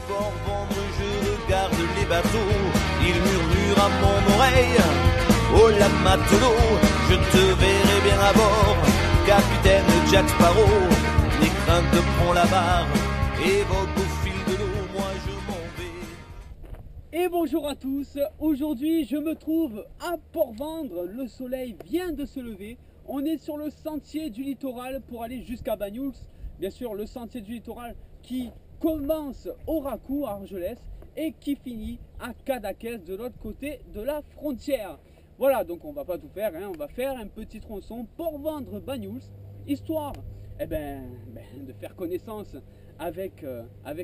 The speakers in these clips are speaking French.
port vendre, je regarde les bateaux. Ils murmurent à mon oreille, oh la matelot, je te verrai bien à bord, capitaine Jack Sparrow. Les craintes prend la barre et vogue au fil de l'eau, moi je m'en vais. Et bonjour à tous, aujourd'hui je me trouve à Port-Vendre, le soleil vient de se lever. On est sur le sentier du littoral pour aller jusqu'à Banyuls. Bien sûr, le sentier du littoral qui commence au Racou à Argelès et qui finit à Cadaqués de l'autre côté de la frontière. Voilà, donc on va pas tout faire, hein, on va faire un petit tronçon Port-Vendre-Banyuls, histoire de faire connaissance avec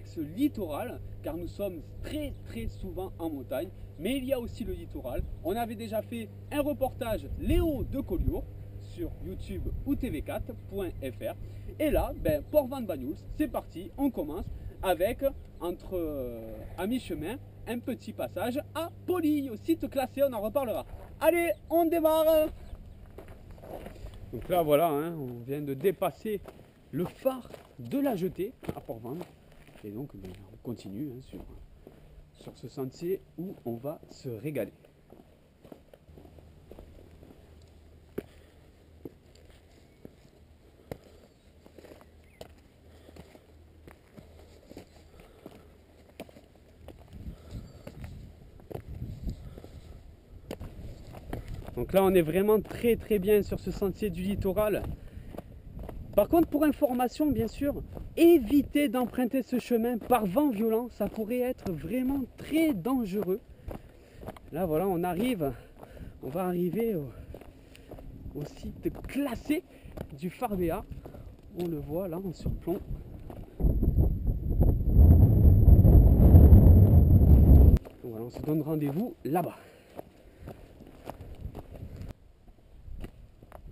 ce littoral, car nous sommes très souvent en montagne, mais il y a aussi le littoral. On avait déjà fait un reportage Léo de Collioure sur YouTube ou tv4.fr. Et là, Port-Vendre-Banyuls, c'est parti, on commence avec, à mi-chemin, un petit passage à Poligny, au site classé, on en reparlera. Allez, on démarre. Donc là, voilà, hein, on vient de dépasser le phare de la Jetée à Port-Vendre. Et donc, on continue hein, sur ce sentier où on va se régaler. Donc là, on est vraiment très bien sur ce sentier du littoral. Par contre, pour information, bien sûr, évitez d'emprunter ce chemin par vent violent. Ça pourrait être vraiment très dangereux. Là, voilà, on va arriver au site classé du phare Béart. On le voit là en surplomb. Voilà, on se donne rendez-vous là-bas.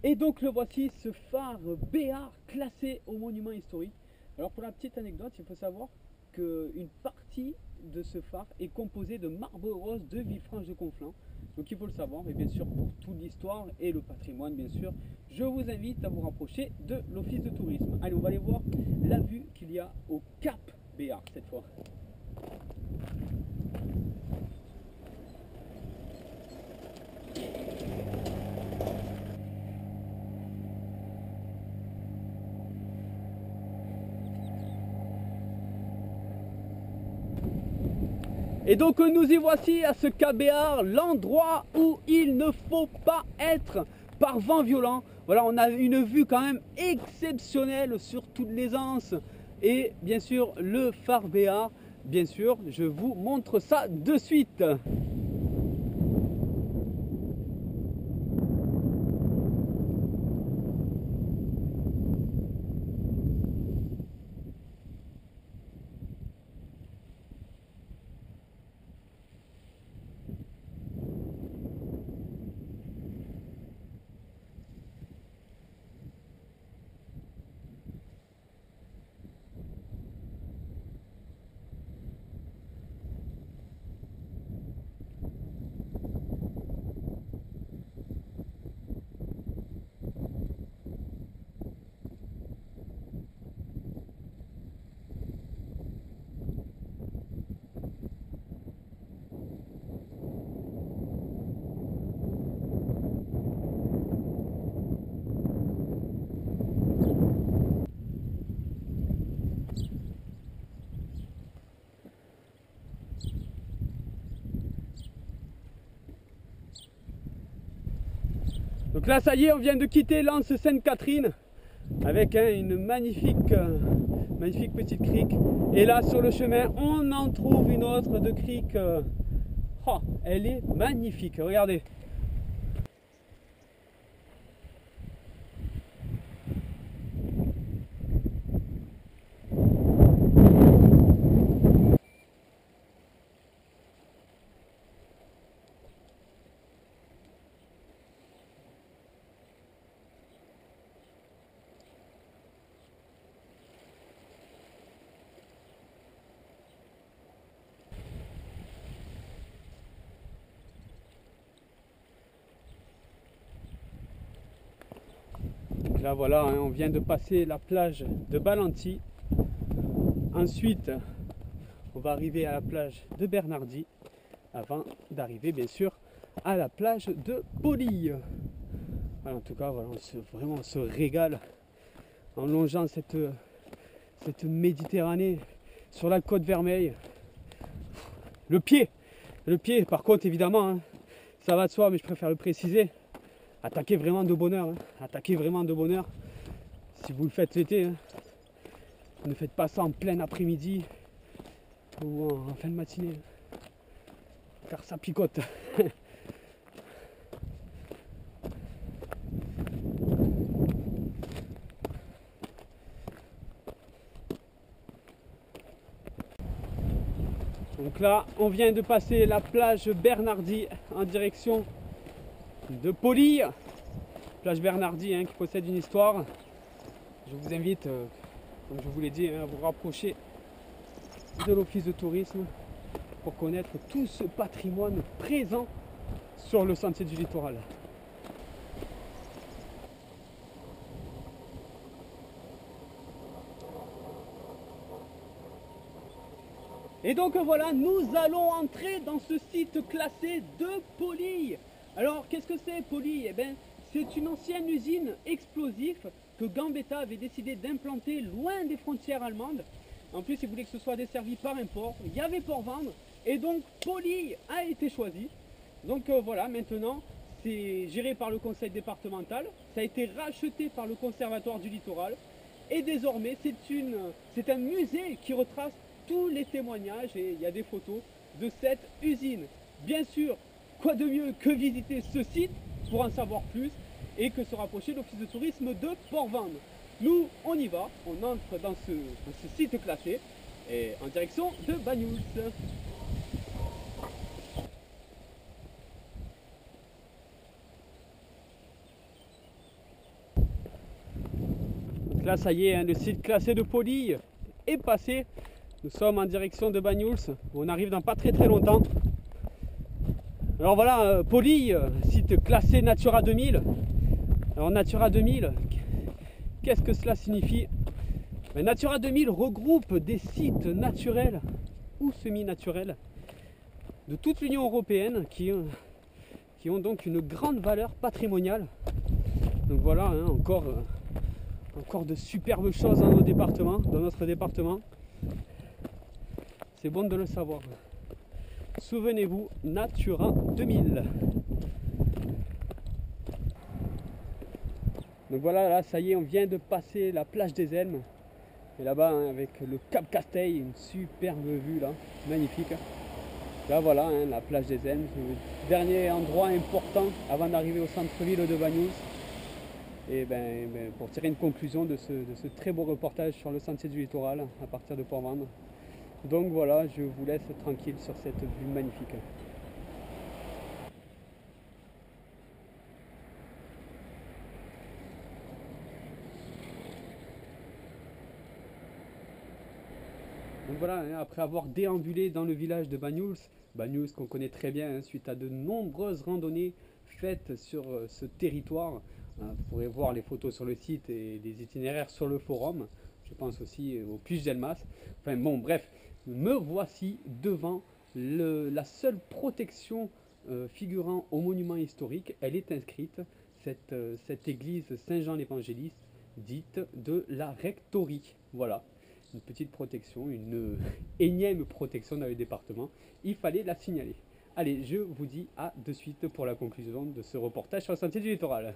Et donc le voici, ce phare Béart classé au monument historique. Alors pour la petite anecdote, il faut savoir qu'une partie de ce phare est composée de marbre rose de Villefranche-de-Conflans. Donc il faut le savoir, et bien sûr pour toute l'histoire et le patrimoine bien sûr, je vous invite à vous rapprocher de l'office de tourisme. Allez, on va aller voir la vue qu'il y a au Cap Béart cette fois. Et donc nous y voici à ce Cap Béart, l'endroit où il ne faut pas être par vent violent. Voilà, on a une vue quand même exceptionnelle sur toutes les anses. Et bien sûr le phare Béart, bien sûr, je vous montre ça de suite. Donc là, ça y est, on vient de quitter l'anse Sainte-Catherine avec une magnifique petite crique. Et là, sur le chemin, on en trouve une autre de crique. Oh, elle est magnifique, regardez. Là voilà, hein, on vient de passer la plage de Balanty. Ensuite, on va arriver à la plage de Bernardy avant d'arriver bien sûr à la plage de Poligny. Voilà, en tout cas, voilà, vraiment on se régale en longeant cette Méditerranée sur la côte Vermeille. Le pied par contre évidemment, hein, ça va de soi, mais je préfère le préciser. Attaquez vraiment de bonne heure, hein, attaquez vraiment de bonne heure. Si vous le faites l'été, hein, ne faites pas ça en plein après-midi ou en fin de matinée, car ça picote. Donc là, on vient de passer la plage Bernardy en direction de Poligny. Plage Bernardy, hein, qui possède une histoire. Je vous invite, comme je vous l'ai dit, hein, à vous rapprocher de l'office de tourisme pour connaître tout ce patrimoine présent sur le sentier du littoral. Et donc voilà, nous allons entrer dans ce site classé de Poligny. Alors qu'est-ce que c'est Poligny? Eh bien, c'est une ancienne usine explosif que Gambetta avait décidé d'implanter loin des frontières allemandes. En plus, il voulait que ce soit desservi par un port. Il y avait Port-Vendres et donc Poligny a été choisi. Donc voilà, maintenant c'est géré par le conseil départemental. Ça a été racheté par le conservatoire du littoral. Et désormais, c'est un musée qui retrace tous les témoignages et il y a des photos de cette usine. Bien sûr, quoi de mieux que visiter ce site pour en savoir plus et que se rapprocher de l'office de tourisme de Port-Vendres. Nous, on y va, on entre dans ce site classé et en direction de Banyuls. Donc là, ça y est, hein, le site classé de Poligny est passé. Nous sommes en direction de Banyuls, on arrive dans pas très longtemps. Alors voilà, Poligny, site classé Natura 2000. Alors Natura 2000, qu'est-ce que cela signifie? Mais Natura 2000 regroupe des sites naturels ou semi-naturels de toute l'Union européenne qui ont donc une grande valeur patrimoniale. Donc voilà, hein, encore de superbes choses dans notre département. C'est bon de le savoir. Souvenez-vous, Natura 2000. Donc voilà, là, ça y est, on vient de passer la plage des Elmes. Et là-bas, hein, avec le Cap Casteil, une superbe vue, là, magnifique. Là, voilà, hein, la plage des Elmes, le dernier endroit important avant d'arriver au centre-ville de Banyuls. Et pour tirer une conclusion de ce très beau reportage sur le sentier du littoral à partir de Port-Vendres. Donc voilà, je vous laisse tranquille sur cette vue magnifique. Donc voilà, hein, après avoir déambulé dans le village de Banyuls qu'on connaît très bien, hein, suite à de nombreuses randonnées faites sur ce territoire, hein, vous pourrez voir les photos sur le site et les itinéraires sur le forum. Je pense aussi aux Puges d'Elmas. Enfin bon, bref, me voici devant la seule protection figurant au monument historique. Elle est inscrite, cette église Saint-Jean l'Évangéliste, dite de la Rectorie. Voilà, une petite protection, une énième protection dans le département. Il fallait la signaler. Allez, je vous dis à de suite pour la conclusion de ce reportage sur le sentier du littoral.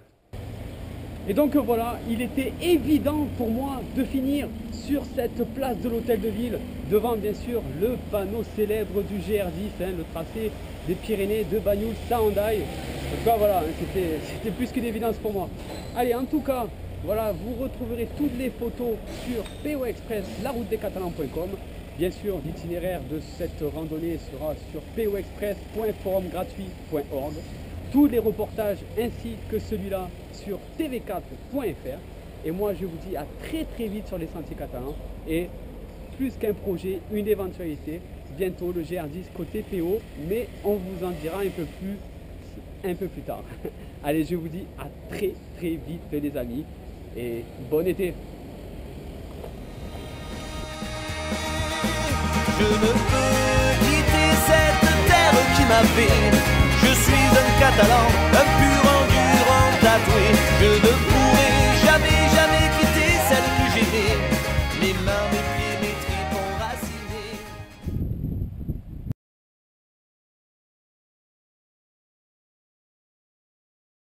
Et donc voilà, il était évident pour moi de finir sur cette place de l'hôtel de ville, devant bien sûr le panneau célèbre du GR10, hein, le tracé des Pyrénées de Banyuls à Hendaye. En tout cas voilà, hein, c'était plus qu'une évidence pour moi. Allez, en tout cas, voilà, vous retrouverez toutes les photos sur PO Express, laroutedescatalans.com. Bien sûr, l'itinéraire de cette randonnée sera sur poexpress.forumgratuit.org. Tous les reportages ainsi que celui-là sur tv4.fr. Et moi je vous dis à très vite sur les sentiers catalans. Et plus qu'un projet, une éventualité, bientôt le GR10 côté PO, mais on vous en dira un peu plus tard. Allez, je vous dis à très vite les amis et bon été. Je ne peux quitter cette terre qui m'a fait. Je suis un Catalan, un pur